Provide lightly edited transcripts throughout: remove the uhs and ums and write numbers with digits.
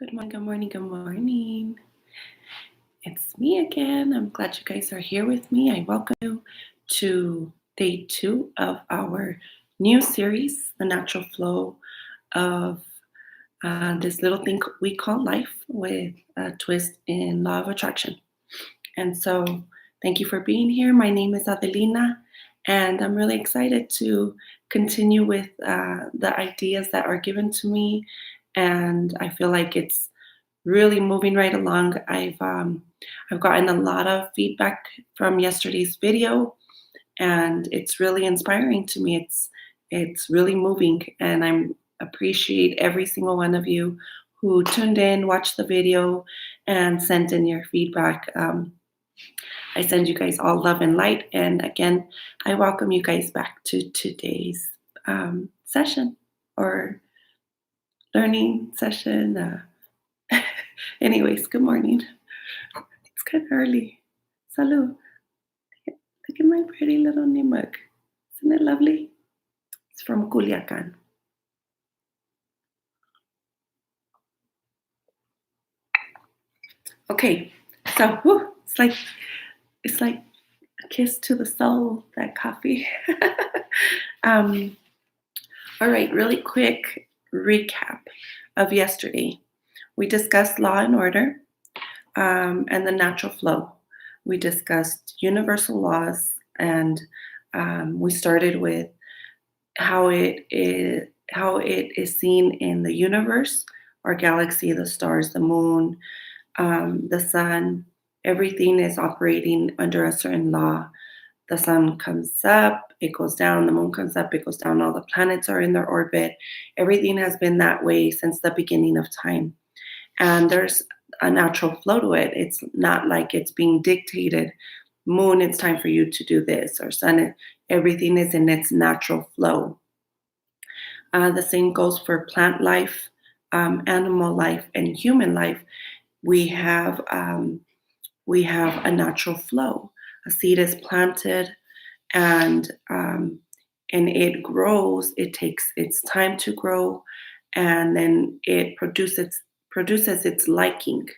Good morning, good morning, good morning. It's me again. I'm glad you guys are here with me. I welcome you to day two of our new series, The Natural Flow of this little thing we call life with a twist in law of attraction. And so, thank you for being here. My name is Adelina, and I'm really excited to continue with the ideas that are given to me. And I feel like it's really moving right along. I've gotten a lot of feedback from yesterday's video, and it's really inspiring to me. It's really moving, and I appreciate every single one of you who tuned in, watched the video, and sent in your feedback. I send you guys all love and light, and again, I welcome you guys back to today's session or learning session. Anyways, good morning. It's kind of early. Salud. Look at my pretty little new mug. Isn't it lovely? It's from Culiacan. Okay, so it's like a kiss to the soul, that coffee. um, all right, really quick recap of yesterday. We discussed law and order and the natural flow. We discussed universal laws, and we started with how it is seen in the universe, our galaxy, the stars, the moon, the sun. Everything is operating under a certain law. The sun comes up, it goes down. The moon comes up, it goes down. All the planets are in their orbit. Everything has been that way since the beginning of time. And there's a natural flow to it. It's not like it's being dictated. Moon, it's time for you to do this, or sun, everything is in its natural flow. The same goes for plant life, animal life, and human life. We have we have a natural flow. A seed is planted, and it grows. It takes its time to grow, and then it produces its liking,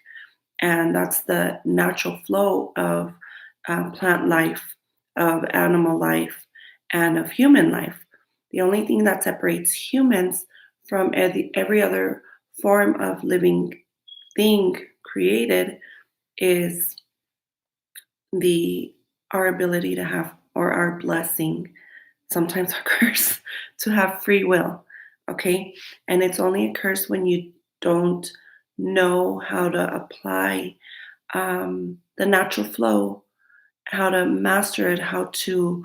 and that's the natural flow of plant life, of animal life, and of human life. The only thing that separates humans from every other form of living thing created is the our ability to have, or our blessing, sometimes our curse, to have free will. Okay, and it's only a curse when you don't know how to apply the natural flow, how to master it, how to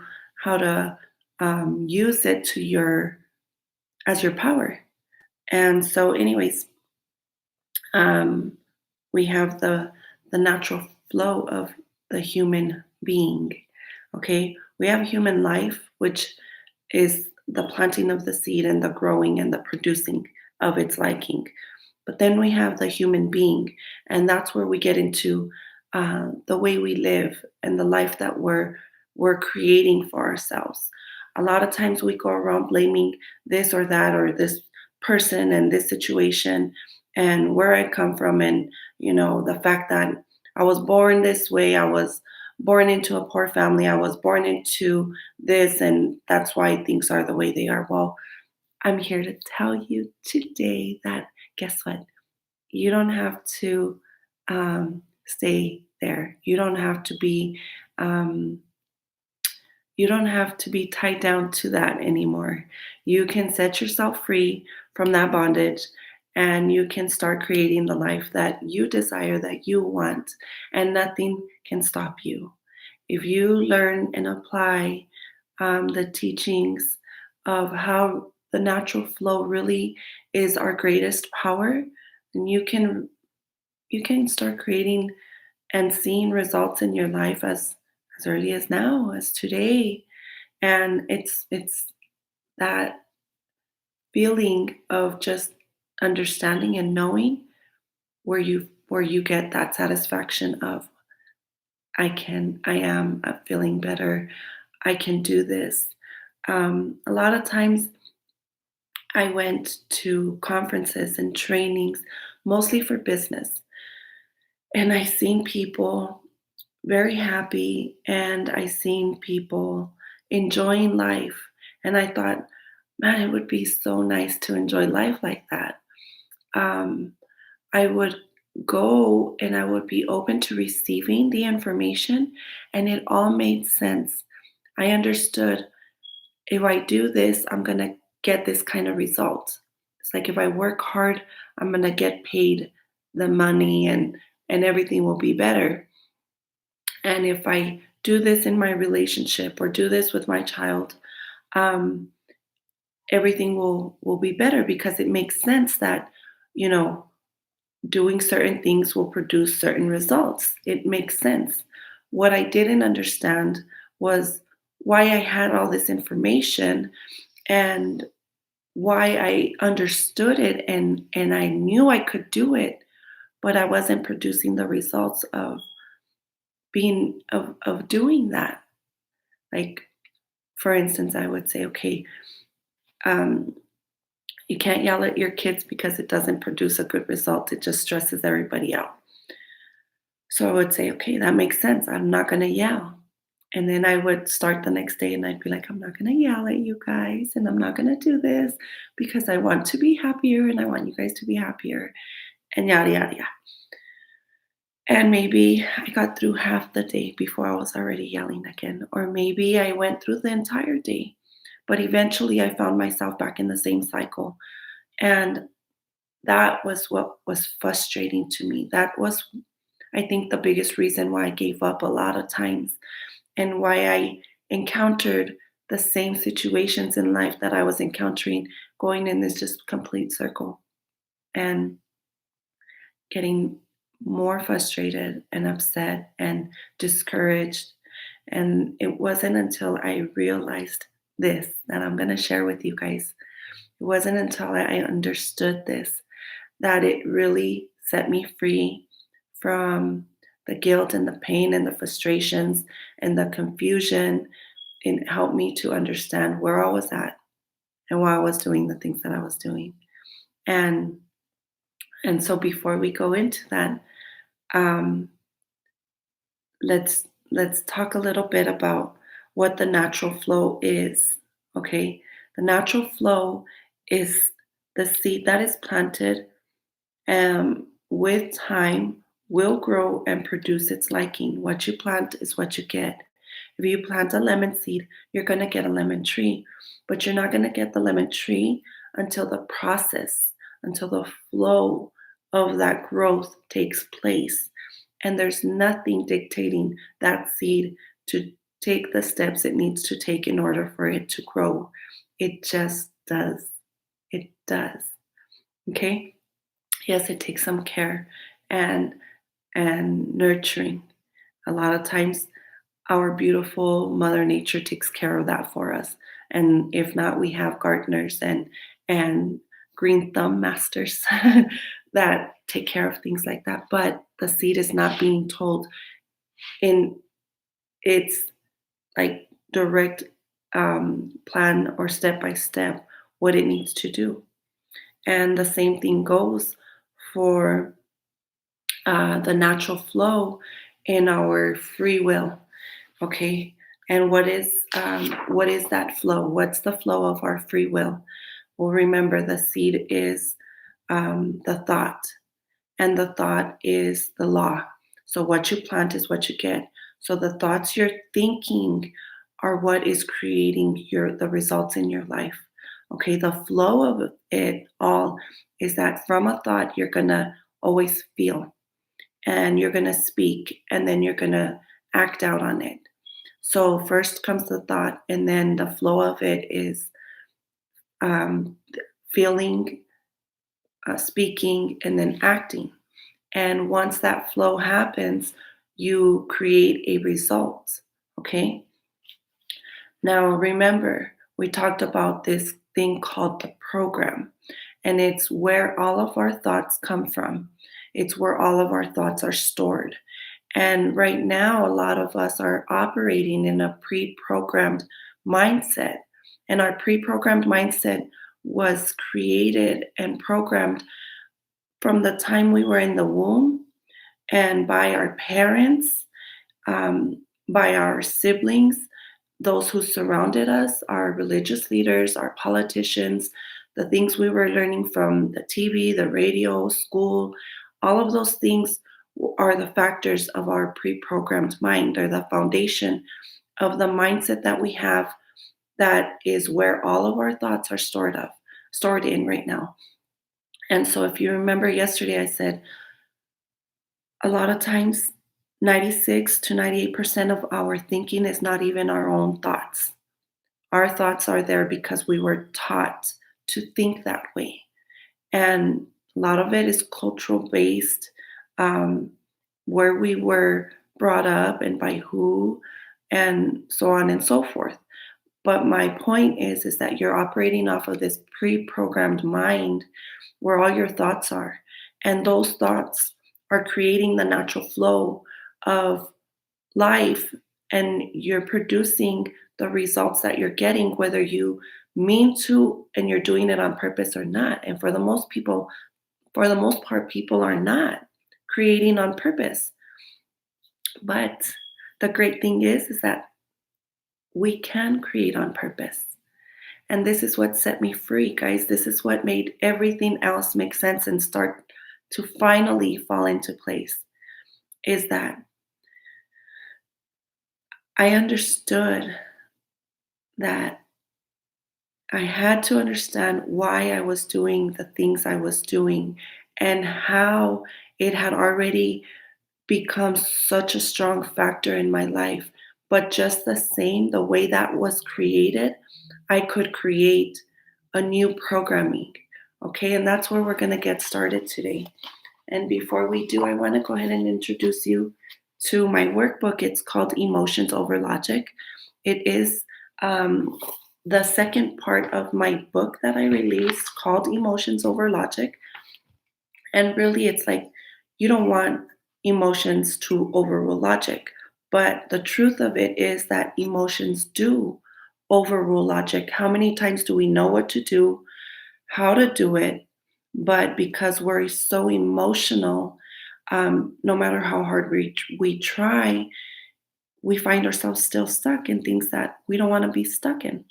use it to your as your power. And so, anyways, um, we have the natural flow of the human being. Okay, we have human life, which is the planting of the seed and the growing and the producing of its liking. But then we have the human being, and that's where we get into the way we live and the life that we're creating for ourselves. A lot of times we go around blaming this or that or this person and this situation and where I come from, and the fact that I was born this way, I was born into a poor family, I was born into this, and that's why things are the way they are. Well, I'm here to tell you today that, guess what? You don't have to stay there. Um, you don't have to be tied down to that anymore. You can set yourself free from that bondage, and you can start creating the life that you desire, that you want, and nothing can stop you. If you learn and apply the teachings of how the natural flow really is our greatest power, then you can start creating and seeing results in your life as early as now, as today. And it's that feeling of just understanding and knowing where you get that satisfaction of, I am feeling better, I can do this. A lot of times I went to conferences and trainings mostly for business. And I seen people very happy, and I seen people enjoying life. And I thought, man, it would be so nice to enjoy life like that. Um, I would go and I would be open to receiving the information, and it all made sense. I understood, if I do this, I'm going to get this kind of result. It's like if I work hard, I'm going to get paid the money, and everything will be better. And if I do this in my relationship or do this with my child, um, everything will be better, because it makes sense that, you know, doing certain things will produce certain results. It makes sense. What I didn't understand was why I had all this information, and why I understood it, and I knew I could do it, but I wasn't producing the results of doing that. Like, for instance, I would say, okay, um, you can't yell at your kids because it doesn't produce a good result. It just stresses everybody out. So I would say, okay, that makes sense. I'm not going to yell. And then I would start the next day and I'd be like, I'm not going to yell at you guys, and I'm not going to do this because I want to be happier and I want you guys to be happier, and yada, yada, yada. And maybe I got through half the day before I was already yelling again. Or maybe I went through the entire day. But eventually I found myself back in the same cycle. And that was what was frustrating to me. That was, I think, the biggest reason why I gave up a lot of times, and why I encountered the same situations in life that I was encountering, going in this just complete circle, and getting more frustrated and upset and discouraged. And it wasn't until I realized this that I'm going to share with you guys. It wasn't until I understood this that it really set me free from the guilt and the pain and the frustrations and the confusion. It helped me to understand where I was at and why I was doing the things that I was doing. And so before we go into that, um, let's talk a little bit about what the natural flow is. Okay, the natural flow is the seed that is planted, with time, will grow and produce its liking. What you plant is what you get. If you plant a lemon seed, you're going to get a lemon tree, but you're not going to get the lemon tree until the process, until the flow of that growth takes place. And there's nothing dictating that seed to take the steps it needs to take in order for it to grow. It just does. It does. Okay? Yes, it takes some care and nurturing. A lot of times our beautiful mother nature takes care of that for us. And if not, we have gardeners and green thumb masters that take care of things like that. But the seed is not being told in its like direct plan or step by step what it needs to do. And the same thing goes for the natural flow in our free will. Okay, and what is that flow? What's the flow of our free will? Well, remember, the seed is the thought, and the thought is the law. So what you plant is what you get. So the thoughts you're thinking are what is creating the results in your life. Okay, the flow of it all is that from a thought you're gonna always feel, and you're gonna speak, and then you're gonna act out on it. So first comes the thought, and then the flow of it is um, feeling, speaking, and then acting. And once that flow happens, you create a result. Okay. Now remember, we talked about this thing called the program, and it's where all of our thoughts come from. It's where all of our thoughts are stored. And right now, a lot of us are operating in a pre programmed mindset. And our pre programmed mindset was created and programmed from the time we were in the womb and by our parents, by our siblings, those who surrounded us, our religious leaders, our politicians, the things we were learning from the TV, the radio, school, all of those things are the factors of our pre programmed mind. They're the foundation of the mindset that we have, that is where all of our thoughts are stored in right now. And so if you remember yesterday, I said a lot of times 96 to 98% of our thinking is not even our own thoughts. Our thoughts are there because we were taught to think that way. And a lot of it is cultural based, um, where we were brought up and by who, and so on and so forth. But my point is that you're operating off of this pre-programmed mind where all your thoughts are. And those thoughts are creating the natural flow of life, and you're producing the results that you're getting, whether you mean to and you're doing it on purpose or not. And for the most part, people are not creating on purpose. But the great thing is that we can create on purpose. And this is what set me free, guys. This is what made everything else make sense and start to finally fall into place. Is that I understood that I had to understand why I was doing the things I was doing and how it had already become such a strong factor in my life. But just the same, the way that was created, I could create a new programming. Okay, and that's where we're going to get started today. And before we do, I want to go ahead and introduce you to my workbook. It's called Emotions Over Logic. It is the second part of my book that I released called Emotions Over Logic. And really, it's like you don't want emotions to overrule logic. But the truth of it is that emotions do overrule logic. How many times do we know what to do, how to do it? But because we're so emotional, no matter how hard we try, we find ourselves still stuck in things that we don't want to be stuck in.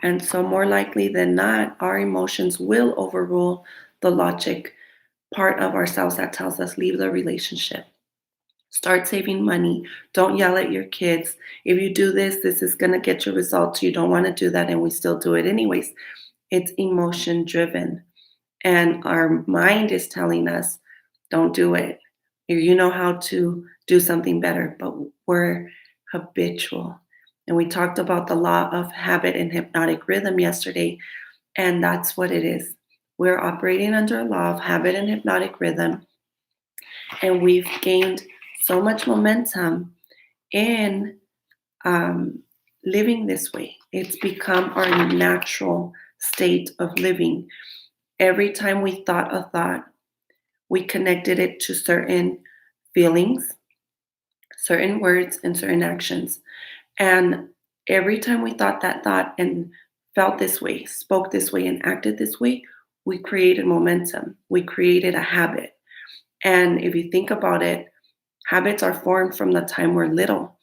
And so, more likely than not, our emotions will overrule the logic part of ourselves that tells us leave the relationship. Start saving money. Don't yell at your kids. If you do this, this is going to get your results. You don't want to do that, and we still do it anyways. It's emotion driven. And our mind is telling us, don't do it. You know how to do something better, but we're habitual. And we talked about the law of habit and hypnotic rhythm yesterday, and that's what it is. We're operating under a law of habit and hypnotic rhythm, and we've gained so much momentum in living this way. It's become our natural state of living. Every time we thought a thought, we connected it to certain feelings, certain words, and certain actions. And every time we thought that thought and felt this way, spoke this way, and acted this way, we created momentum. We created a habit. And if you think about it, habits are formed from the time we're little.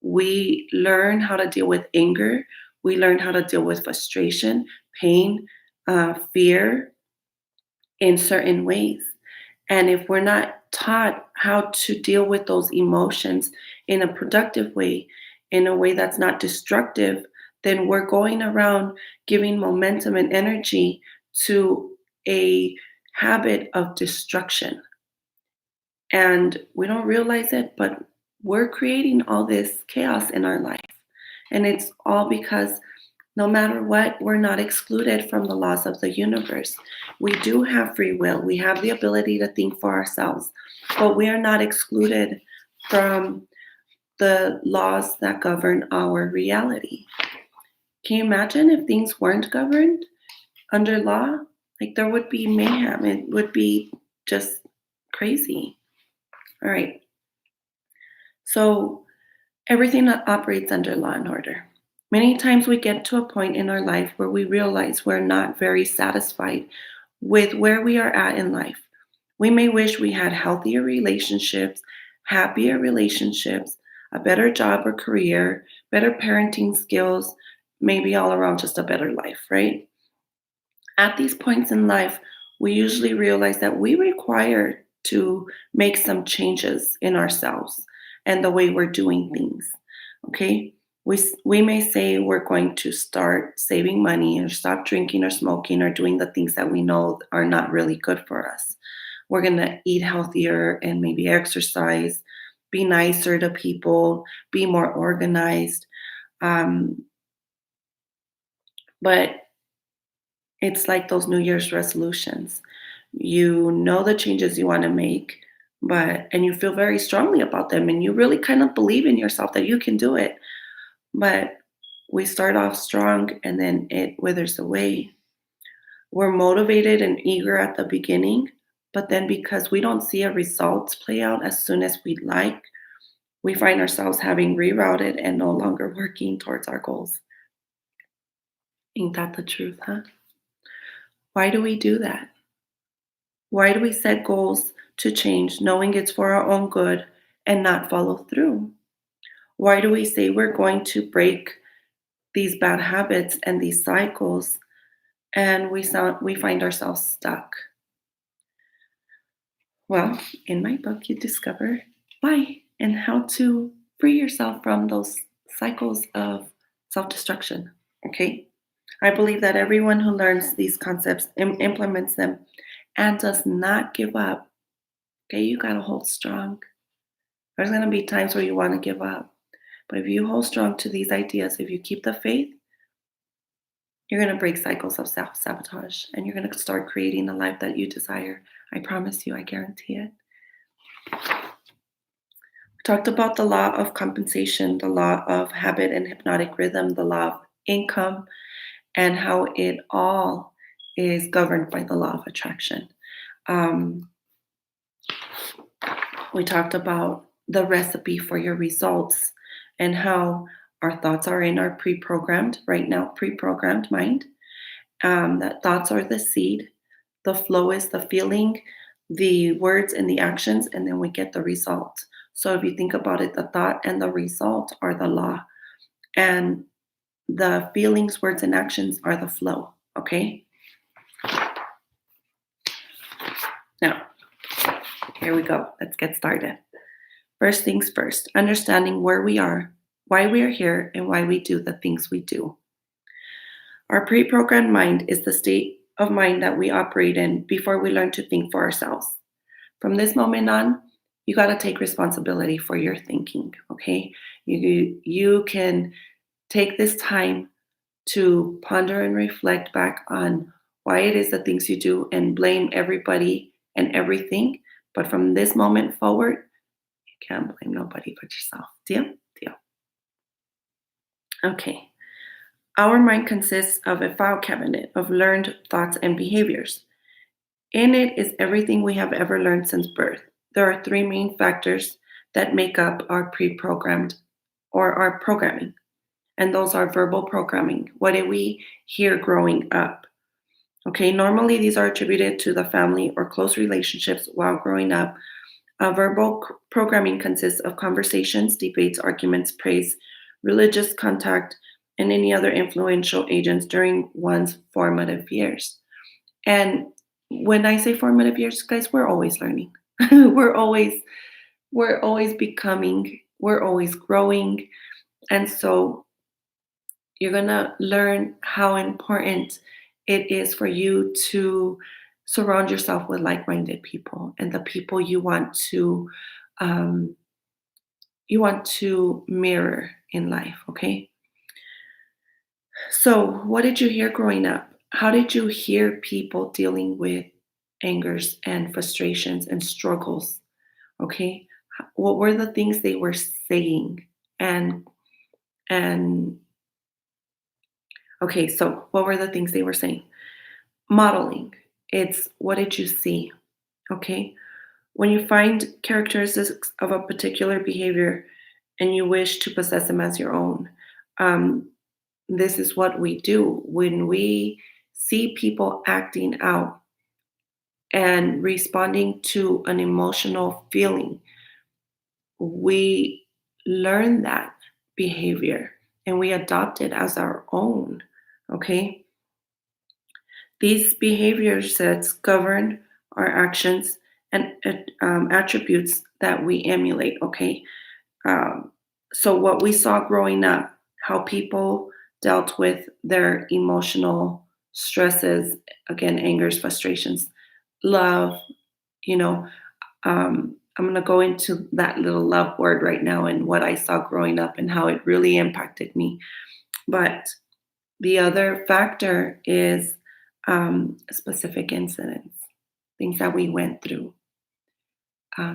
We learn how to deal with anger. We learn how to deal with frustration, pain, fear in certain ways. And if we're not taught how to deal with those emotions in a productive way, in a way that's not destructive, then we're going around giving momentum and energy to a habit of destruction. And we don't realize it, but we're creating all this chaos in our life. And it's all because no matter what, we're not excluded from the laws of the universe. We do have free will. We have the ability to think for ourselves, but we are not excluded from the laws that govern our reality. Can you imagine if things weren't governed under law? Like there would be mayhem. It would be just crazy. All right. So everything that operates under law and order. Many times we get to a point in our life where we realize we're not very satisfied with where we are at in life. We may wish we had healthier relationships, happier relationships, a better job or career, better parenting skills, maybe all around just a better life, right? At these points in life, we usually realize that we require to make some changes in ourselves and the way we're doing things. Okay. We may say we're going to start saving money or stop drinking or smoking or doing the things that we know are not really good for us. We're going to eat healthier and maybe exercise, be nicer to people, be more organized. Um, but it's like those New Year's resolutions. You know the changes you want to make, and you feel very strongly about them and you really kind of believe in yourself that you can do it. But we start off strong and then it withers away. We're motivated and eager at the beginning, but then because we don't see a results play out as soon as we'd like, we find ourselves having rerouted and no longer working towards our goals. Ain't that the truth, huh? Why do we do that? Why do we set goals to change knowing it's for our own good and not follow through? Why do we say we're going to break these bad habits and these cycles and we find ourselves stuck? Well, in my book, you discover why and how to free yourself from those cycles of self destruction. Okay. I believe that everyone who learns these concepts, implements them, and does not give up, okay, you got to hold strong. There's going to be times where you want to give up. But if you hold strong to these ideas, if you keep the faith, you're going to break cycles of self sabotage and you're going to start creating the life that you desire. I promise you, I guarantee it. We talked about the law of compensation, the law of habit and hypnotic rhythm, the law of income, and how it all is governed by the law of attraction. Um, we talked about the recipe for your results and how our thoughts are in our pre-programmed, right now, pre-programmed mind. That thoughts are the seed, the flow is the feeling, the words and the actions, and then we get the result. So if you think about it, the thought and the result are the law, and the feelings, words, and actions are the flow. Okay. Now, here we go. Let's get started. First things first, understanding where we are, why we are here, and why we do the things we do. Our pre programmed mind is the state of mind that we operate in before we learn to think for ourselves. From this moment on, you got to take responsibility for your thinking, okay? You can take this time to ponder and reflect back on why it is the things you do and blame everybody and everything. But from this moment forward, you can't blame nobody but yourself. Deal? Deal. Okay. Our mind consists of a file cabinet of learned thoughts and behaviors. In it is everything we have ever learned since birth. There are three main factors that make up our pre-programmed or our programming. And those are verbal programming. What did we hear growing up? Okay, normally these are attributed to the family or close relationships while growing up. Verbal programming consists of conversations, debates, arguments, praise, religious contact, and any other influential agents during one's formative years. And when I say formative years, guys, we're always learning. we're always we're always becoming, we're always growing. And so you're going to learn how important it is for you to surround yourself with like-minded people and the people um, you want to mirror in life. Okay. So what did you hear growing up? How did you hear people dealing with angers and frustrations and struggles? Okay. What were the things they were saying? And okay, so what were the things they were saying? Modeling. It's what did you see? Okay. When you find characteristics of a particular behavior and you wish to possess them as your own, um, this is what we do when we see people acting out and responding to an emotional feeling. We learn that behavior and we adopt it as our own. Okay. These behavior sets govern our actions and attributes that we emulate. Okay. Um, so, what we saw growing up, how people dealt with their emotional stresses, again, angers, frustrations, love, you know, I'm going to go into that little love word right now and what I saw growing up and how it really impacted me. But the other factor is specific incidents, things that we went through.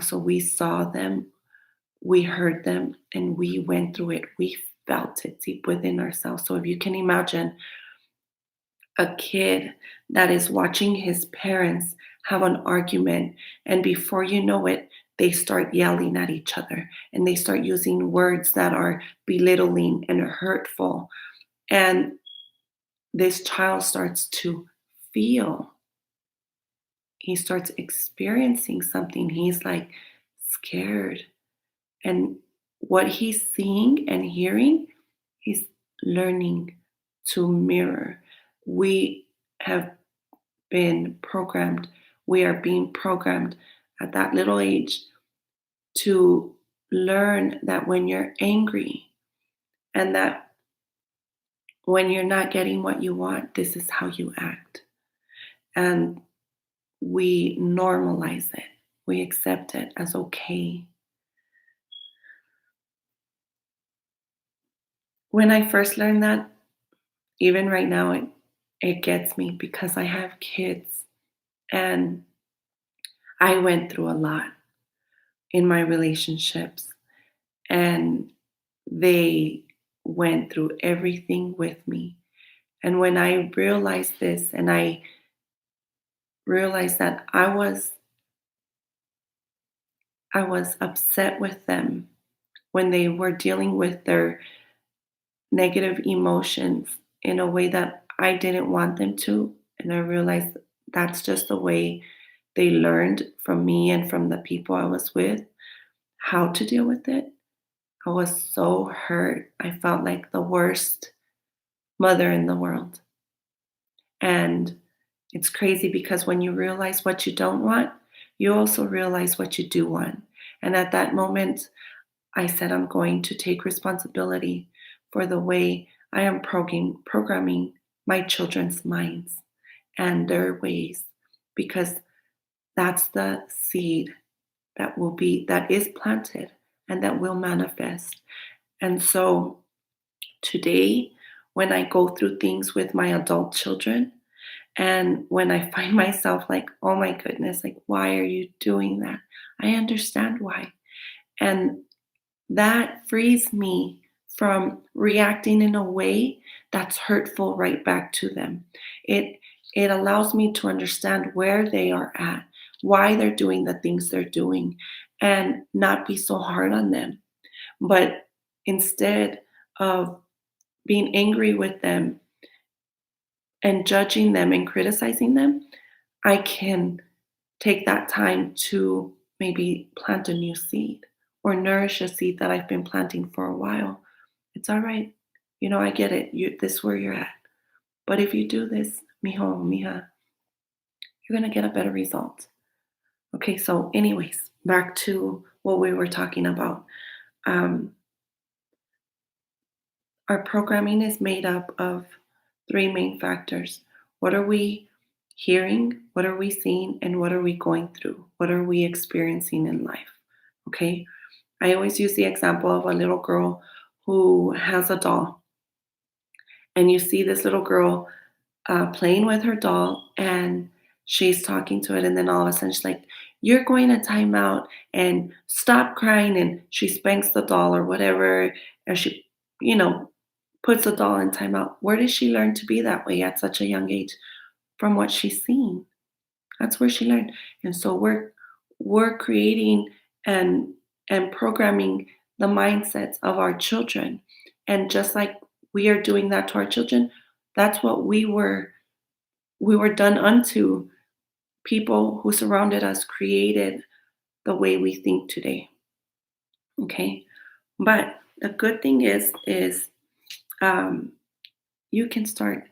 So we saw them, we heard them, and we went through it. We felt it deep within ourselves. So if you can imagine a kid that is watching his parents have an argument, and before you know it, they start yelling at each other and they start using words that are belittling and hurtful. And this child starts to feel, he starts experiencing something. He's like scared. And what he's seeing and hearing, he's learning to mirror. We have been programmed, we are being programmed at that little age to learn that when you're angry and that when you're not getting what you want, this is how you act. And we normalize it, we accept it as okay. When I first learned that, even right now, it gets me because I have kids and I went through a lot in my relationships, and they went through everything with me. And when I realized this, and I realized that I was upset with them when they were dealing with their negative emotions in a way that I didn't want them to, and I realized that's just the way they learned from me and from the people I was with how to deal with it. I was so hurt. I felt like the worst mother in the world. And it's crazy because when you realize what you don't want, you also realize what you do want. And at that moment, I said, I'm going to take responsibility for the way I am programming my children's minds and their ways, because that's the seed that is planted and that will manifest. And so today, when I go through things with my adult children, and when I find myself like, oh my goodness, like, why are you doing that? I understand why. And that frees me from reacting in a way that's hurtful right back to them. It allows me to understand where they are at, why they're doing the things they're doing, and not be so hard on them. But instead of being angry with them and judging them and criticizing them, I can take that time to maybe plant a new seed or nourish a seed that I've been planting for a while. It's all right. I get it. This is where you're at. But if you do this, mijo, mija, you're going to get a better result. Okay, so, anyways, back to what we were talking about. Um, our programming is made up of three main factors. What are we hearing? What are we seeing? And what are we going through? What are we experiencing in life? Okay. I always use the example of a little girl who has a doll. And you see this little girl playing with her doll and she's talking to it. And then all of a sudden she's like, you're going to time out and stop crying. And she spanks the doll or whatever. And she, you know, puts the doll in timeout. Where did she learn to be that way at such a young age? From what she's seen. That's where she learned. And so we're creating and programming the mindsets of our children. And just like we are doing that to our children, that's what we were done unto. People who surrounded us created the way we think today. Okay. But the good thing is um, you can start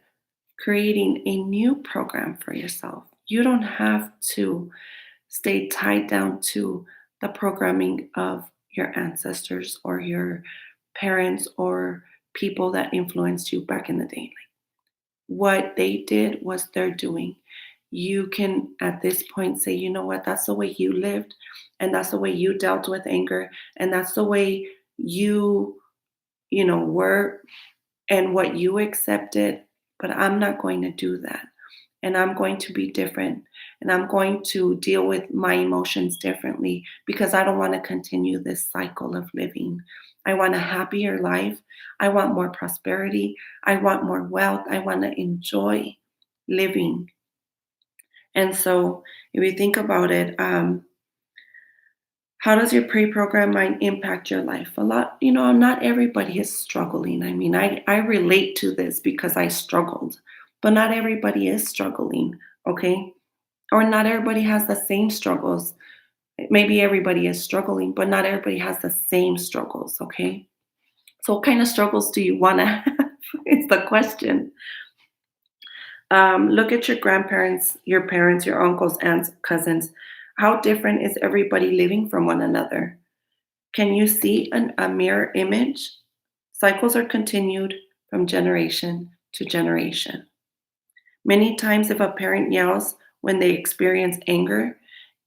creating a new program for yourself. You don't have to stay tied down to the programming of your ancestors or your parents or people that influenced you back in the day. What they did was their doing. You can, at this point, say, you know what, that's the way you lived, and that's the way you dealt with anger, and that's the way were, and what you accepted. But I'm not going to do that. And I'm going to be different. And I'm going to deal with my emotions differently because I don't want to continue this cycle of living. I want a happier life. I want more prosperity. I want more wealth. I want to enjoy living. And so, if you think about it, how does your pre-program mind impact your life? A lot, not everybody is struggling. I mean, I relate to this because I struggled, but not everybody is struggling, okay? Or not everybody has the same struggles. Maybe everybody is struggling, but not everybody has the same struggles, okay? So, what kind of struggles do you want to have? It's the question. Look at your grandparents, your parents, your uncles, aunts, cousins. How different is everybody living from one another? Can you see a mirror image? Cycles are continued from generation to generation. Many times, if a parent yells when they experience anger,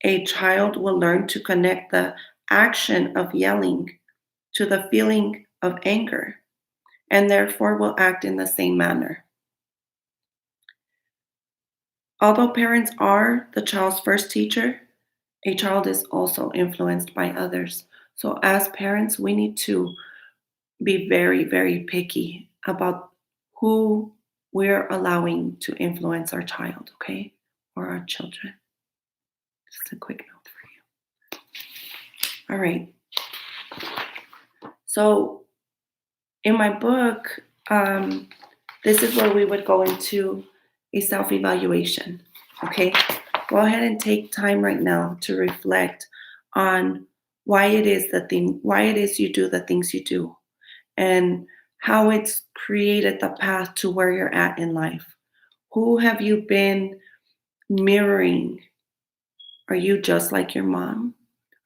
a child will learn to connect the action of yelling to the feeling of anger and therefore will act in the same manner. Although parents are the child's first teacher, a child is also influenced by others. So, as parents, we need to be very, very picky about who we're allowing to influence our child, okay? Or our children. Just a quick note for you. All right. So, in my book, this is where we would go into a self evaluation, okay? Go ahead and take time right now to reflect on why it is you do the things you do, and how it's created the path to where you're at in life. Who have you been mirroring? Are you just like your mom?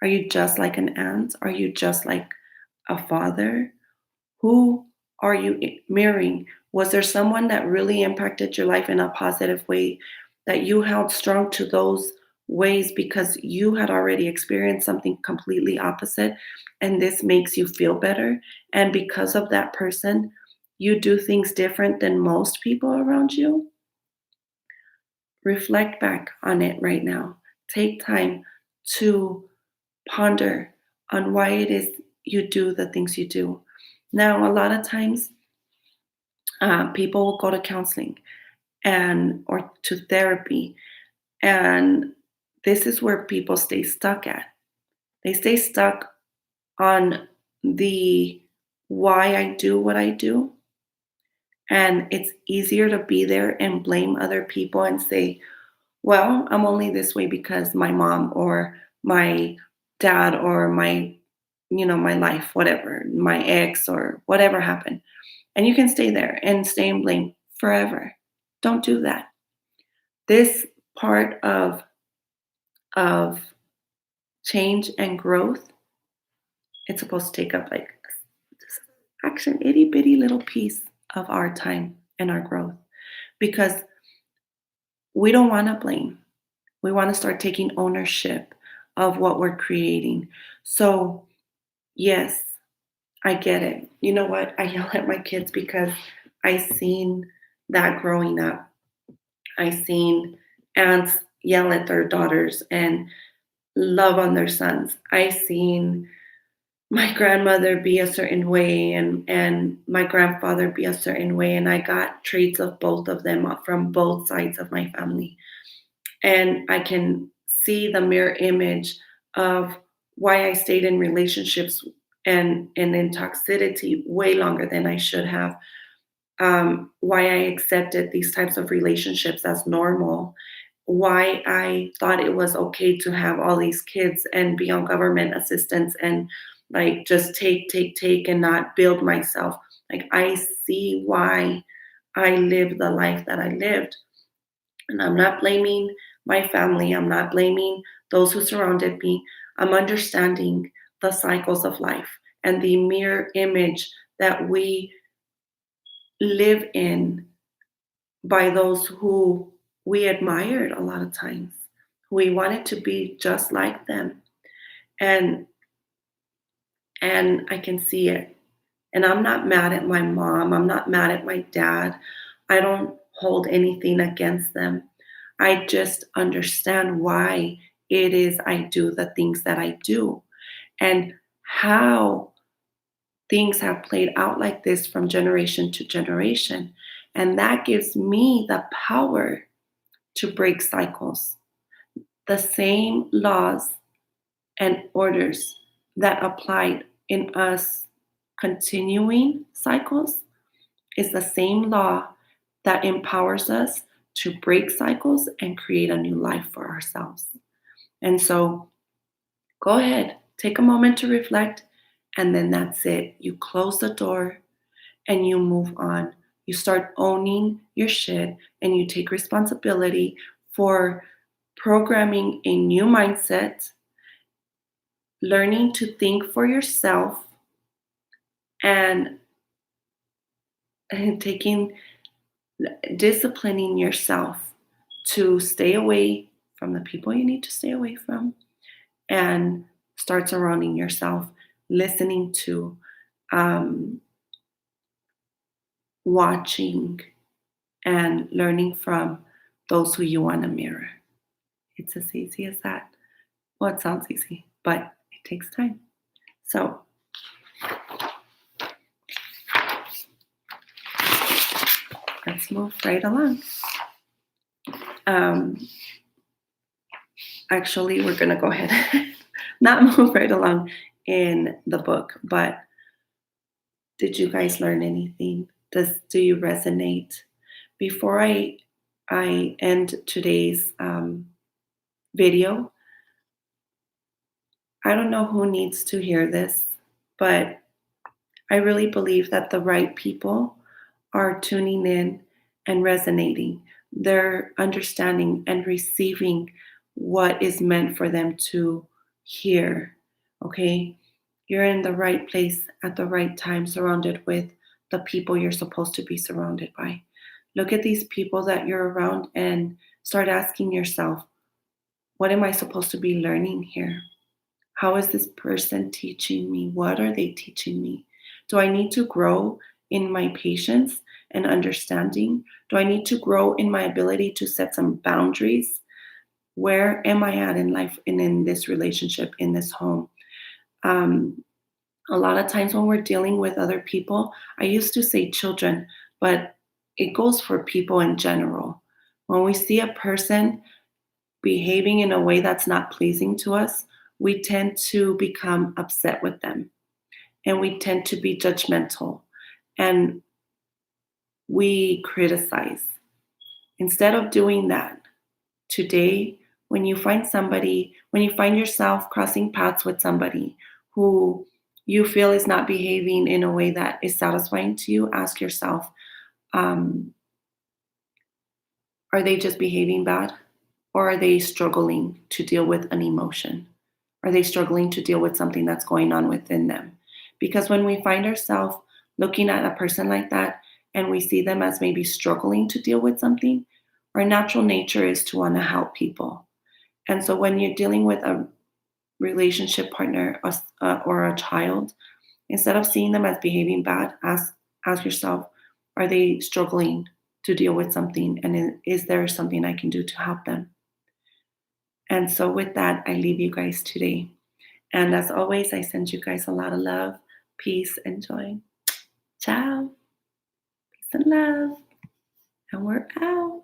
Are you just like an aunt? Are you just like a father? Who are you mirroring? Was there someone that really impacted your life in a positive way that you held strong to those ways because you had already experienced something completely opposite and this makes you feel better? And because of that person, you do things different than most people around you? Reflect back on it right now. Take time to ponder on why it is you do the things you do. Now, a lot of times, people will go to counseling and or to therapy, and this is where people stay stuck at. They stay stuck on the why I do what I do, and it's easier to be there and blame other people and say, well, I'm only this way because my mom or my dad or my life, whatever, my ex or whatever happened. And you can stay there and stay in blame forever. Don't do that. This part of change and growth, it's supposed to take up like this action itty bitty little piece of our time and our growth because we don't want to blame. We want to start taking ownership of what we're creating. So, yes, I get it. You know what? I yell at my kids because I seen that growing up. I seen aunts yell at their daughters and love on their sons. I seen my grandmother be a certain way and my grandfather be a certain way, and I got traits of both of them from both sides of my family. And I can see the mirror image of why I stayed in relationships and in toxicity way longer than I should have why I accepted these types of relationships as normal, why I thought it was okay to have all these kids and be on government assistance and like just take, and not build myself. Like I see why I lived the life that I lived. And I'm not blaming my family. I'm not blaming those who surrounded me. I'm understanding the cycles of life and the mirror image that we live in by those who we admired a lot of times. We wanted to be just like them. And I can see it. And I'm not mad at my mom. I'm not mad at my dad. I don't hold anything against them. I just understand why it is I do the things that I do and how things have played out like this from generation to generation. And that gives me the power to break cycles. The same laws and orders that applied in us continuing cycles is the same law that empowers us to break cycles and create a new life for ourselves. And so go ahead, take a moment to reflect, and then that's it. You close the door and you move on. You start owning your shit and you take responsibility for programming a new mindset, learning to think for yourself, and taking disciplining yourself to stay away from the people you need to stay away from and start surrounding yourself, listening to, um, watching, and learning from those who you want to mirror. It's as easy as that. Well, it sounds easy, but it takes time. So let's move right along. Um, Actually, we're going to go ahead and not move right along in the book, but did you guys learn anything? Do you resonate? Before I end today's video, I don't know who needs to hear this, but I really believe that the right people are tuning in and resonating. They're understanding and receiving what is meant for them to hear. Okay? You're in the right place at the right time, surrounded with the people you're supposed to be surrounded by. Look at these people that you're around and start asking yourself, what am I supposed to be learning here? How is this person teaching me? What are they teaching me? Do I need to grow in my patience and understanding? Do I need to grow in my ability to set some boundaries? Where am I at in life and in this relationship, in this home? Um, a lot of times when we're dealing with other people, I used to say children, but it goes for people in general. When we see a person behaving in a way that's not pleasing to us, we tend to become upset with them and we tend to be judgmental and we criticize. Instead of doing that, today, when you find yourself crossing paths with somebody who you feel is not behaving in a way that is satisfying to you, ask yourself, um, are they just behaving bad? Or are they struggling to deal with an emotion? Are they struggling to deal with something that's going on within them? Because when we find ourselves looking at a person like that and we see them as maybe struggling to deal with something, our natural nature is to want to help people. And so when you're dealing with a relationship partner or a child, instead of seeing them as behaving bad, ask yourself, are they struggling to deal with something? And is there something I can do to help them? And so, with that, I leave you guys today. And as always, I send you guys a lot of love, peace, and joy. Ciao. Peace and love. And we're out.